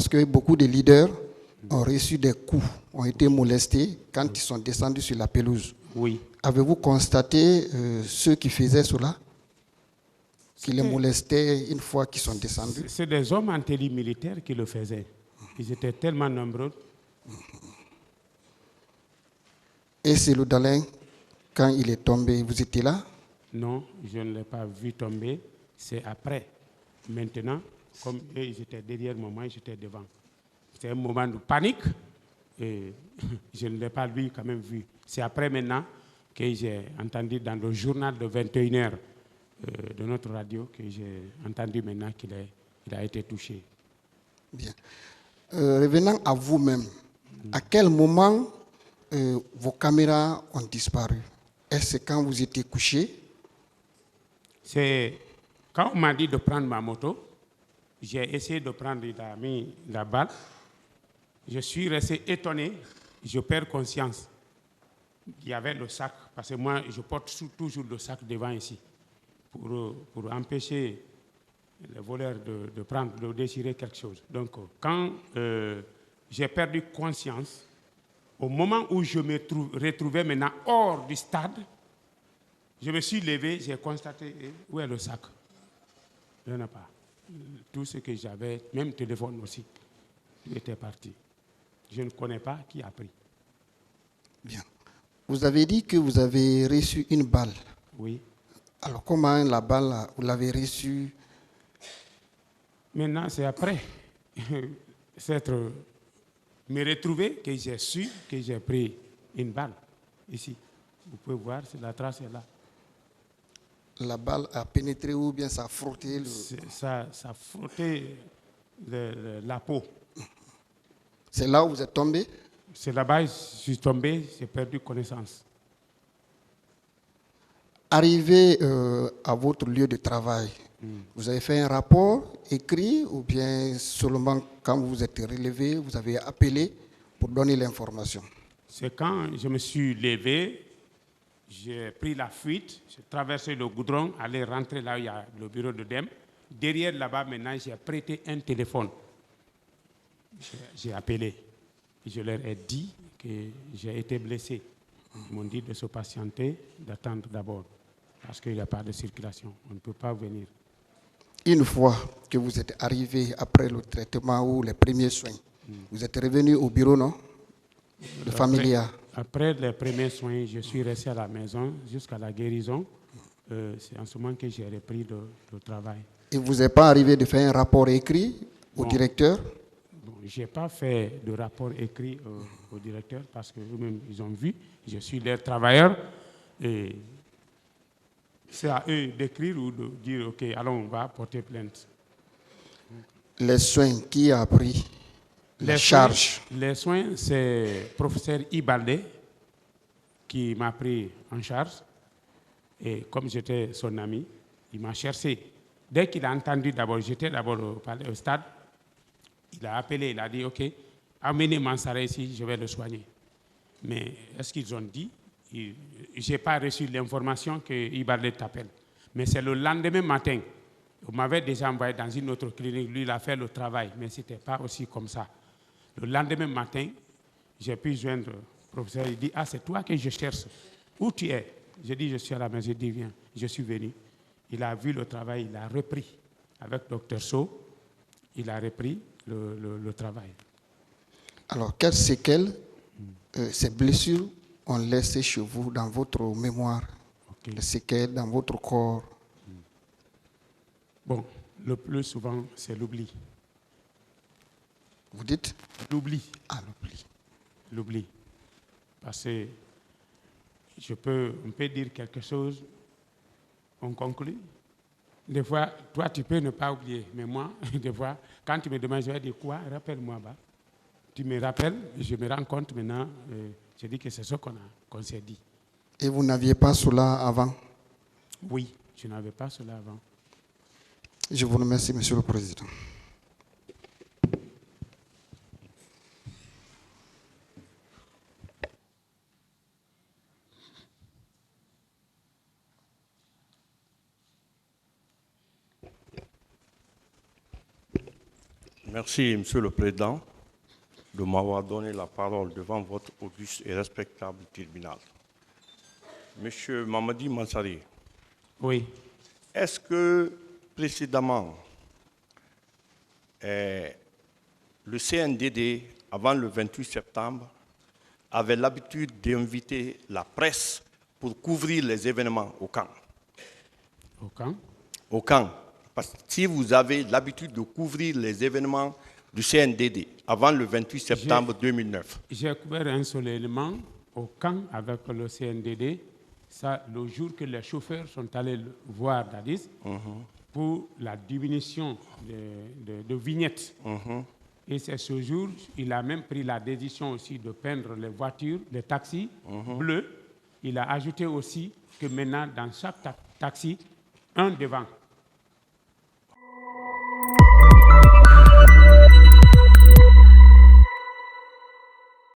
parce que beaucoup de leaders ont reçu des coups, ont été molestés quand ils sont descendus sur la pelouse. Oui. Avez-vous constaté ceux qui faisaient cela, qui les molestaient une fois qu'ils sont descendus? C'est des hommes en tenue militaire qui le faisaient. Ils étaient tellement nombreux. Et c'est le Dalin, quand il est tombé, vous étiez là? Non, je ne l'ai pas vu tomber. C'est après. Maintenant, comme eux, ils étaient derrière moi, j'étais devant. C'est un moment de panique. Et je ne l'ai pas lui quand même vu. C'est après maintenant que j'ai entendu dans le journal de 21h de notre radio que j'ai entendu maintenant qu'il a été touché. Bien. Revenant à vous-même, à quel moment vos caméras ont disparu? Est-ce quand vous étiez couché? C'est quand on m'a dit de prendre ma moto, j'ai essayé de prendre la balle. Je suis resté étonné, je perds conscience. Il y avait le sac, parce que moi, je porte toujours le sac devant ici, pour empêcher les voleurs de déchirer quelque chose. Donc, quand j'ai perdu conscience, au moment où je me retrouvais maintenant hors du stade, je me suis levé, j'ai constaté où est le sac. Il n'y en a pas. Tout ce que j'avais, même téléphone aussi, tout était parti. Je ne connais pas qui a pris. Bien. Vous avez dit que vous avez reçu une balle. Oui. Alors comment la balle, vous l'avez reçue? Maintenant, c'est après me retrouver que j'ai su que j'ai pris une balle ici. Vous pouvez voir, la trace est là. La balle a pénétré ou bien ça a frotté Ça a frotté la peau. C'est là où vous êtes tombé? C'est là-bas, je suis tombé, j'ai perdu connaissance. Arrivé à votre lieu de travail, vous avez fait un rapport écrit ou bien seulement quand vous êtes relevé, vous avez appelé pour donner l'information? C'est quand je me suis levé, j'ai pris la fuite, j'ai traversé le goudron, allé rentrer là où il y a le bureau de DEM. Derrière là-bas, maintenant, j'ai prêté un téléphone. J'ai appelé. Je leur ai dit que j'ai été blessé. Ils m'ont dit de se patienter, d'attendre d'abord, parce qu'il n'y a pas de circulation. On ne peut pas venir. Une fois que vous êtes arrivé après le traitement ou les premiers soins, vous êtes revenu au bureau, non? De Familia. Après les premiers soins, je suis resté à la maison jusqu'à la guérison. C'est en ce moment que j'ai repris le travail. Et vous n'êtes pas arrivé de faire un rapport écrit au directeur? Je n'ai pas fait de rapport écrit au directeur parce qu'eux-mêmes, ils ont vu. Je suis leur travailleur et c'est à eux d'écrire ou de dire, OK, allons, on va porter plainte. Les soins, qui a pris la charge? Les soins, c'est le professeur Ibalde qui m'a pris en charge. Et comme j'étais son ami, il m'a cherché. Dès qu'il a entendu d'abord, j'étais d'abord au stade, il a appelé, il a dit, OK, amenez Mansara ici, je vais le soigner. Mais est-ce qu'ils ont dit? Je n'ai pas reçu l'information que Ibalde t'appelle. Mais c'est le lendemain matin. On m'avait déjà envoyé dans une autre clinique. Lui, il a fait le travail, mais ce n'était pas aussi comme ça. Le lendemain matin, j'ai pu joindre le professeur. Il dit, ah, c'est toi que je cherche. Où tu es? J'ai dit, je suis à la maison. Il dit, viens. Je suis venu. Il a vu le travail, il a repris. Avec Dr So, il a repris le travail. Alors, quelles séquelles ces blessures ont laissé chez vous dans votre mémoire? Okay. Les séquelles dans votre corps? Bon, le plus souvent, c'est l'oubli. Vous dites? L'oubli. Ah, l'oubli. L'oubli. Parce que on peut dire quelque chose, on conclut. Des fois, toi, tu peux ne pas oublier. Mais moi, des fois, quand tu me demandes, je vais dire quoi? Rappelle-moi. Tu me rappelles, je me rends compte maintenant, je dis que c'est ce qu'on s'est dit. Et vous n'aviez pas cela avant? Oui, je n'avais pas cela avant. Je vous remercie, Monsieur le Président. Merci, Monsieur le Président, de m'avoir donné la parole devant votre auguste et respectable tribunal. Monsieur Mamadi Mansari, Oui. est-ce que précédemment, le CNDD, avant le 28 septembre, avait l'habitude d'inviter la presse pour couvrir les événements au camp? Au camp? Au camp. Parce que si vous avez l'habitude de couvrir les événements du CNDD avant le 28 septembre 2009. J'ai couvert un seul élément au camp avec le CNDD. Ça, le jour que les chauffeurs sont allés voir Dadis pour la diminution de vignettes. Et c'est ce jour, il a même pris la décision aussi de peindre les voitures, les taxis bleus. Il a ajouté aussi que maintenant, dans chaque taxi, un devant.